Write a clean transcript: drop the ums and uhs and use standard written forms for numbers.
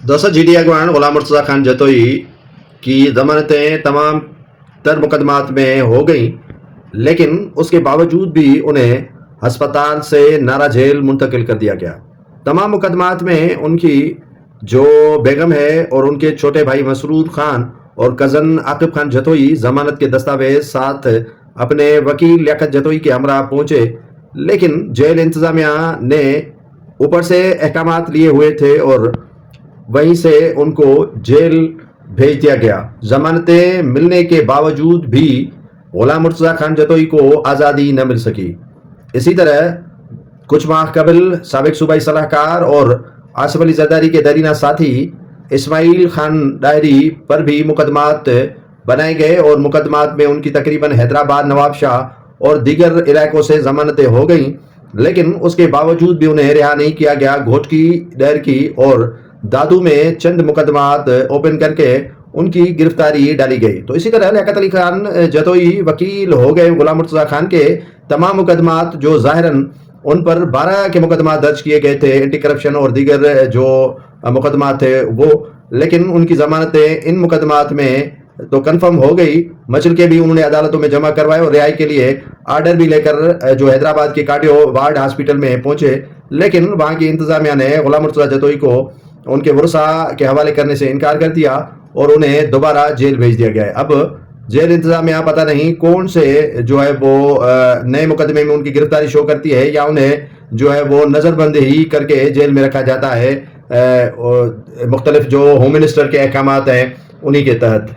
दोस्तों GD अगवान गुलाम मुर्तज़ा खान जतोई की ज़मानतें तमाम तर मुकदमात में हो गई, लेकिन उसके बावजूद भी उन्हें हस्पताल से नारा जेल मुंतकिल कर दिया गया। तमाम मुकदमात में उनकी जो बेगम है और उनके छोटे भाई मसरूर खान और कज़न आकिब खान जतोई ज़मानत के दस्तावेज साथ अपने वकील लियाकत जतोई के हमरा पहुंचे, लेकिन जेल इंतज़ामिया ने ऊपर से अहकामात लिए हुए थे और वहीं से उनको जेल भेज दिया गया। जमानतें मिलने के बावजूद भी गुलाम मुर्तज़ा खान जतोई को आज़ादी न मिल सकी। इसी तरह कुछ माह कबल साबिक सूबाई सलाहकार और आसिफ अली जरदारी के दरीना साथी इस्माइल खान डायरी पर भी मुकदमात बनाए गए और मुकदमात में उनकी तकरीबन हैदराबाद, नवाबशाह और दीगर इलाकों से जमानतें हो गई, लेकिन उसके बावजूद भी उन्हें रिहा नहीं किया गया। घोटकी, डैरकी और दादू में चंद मुकदमात ओपन करके उनकी गिरफ्तारी डाली गई। तो इसी तरह लियाकत अली खान जतोई वकील हो गए गुलाम मुर्तज़ा खान के। तमाम मुकदमात जो ज़ाहिरन उन पर 12 के मुकदमा दर्ज किए गए थे, एंटी करप्शन और दीगर जो मुकदमा थे वो, लेकिन उनकी ज़मानतें इन मुकदमात में तो कंफर्म हो गई। मचल के भी उन्होंने अदालतों में जमा करवाए और रिहाई के लिए आर्डर भी लेकर जो हैदराबाद के कार्डियो वार्ड हॉस्पिटल में पहुंचे, लेकिन वहाँ की इंतज़ामिया ने गुलाम मुर्तज़ा जतोई को उनके वरसा के हवाले करने से इनकार कर दिया और उन्हें दोबारा जेल भेज दिया गया है। अब जेल इंतज़ामिया पता नहीं कौन से जो है वो नए मुकदमे में उनकी गिरफ्तारी शो करती है या उन्हें जो है वो नज़रबंद ही करके जेल में रखा जाता है मुख्तलिफ जो होम मिनिस्टर के अहकामात हैं उन्हीं के तहत।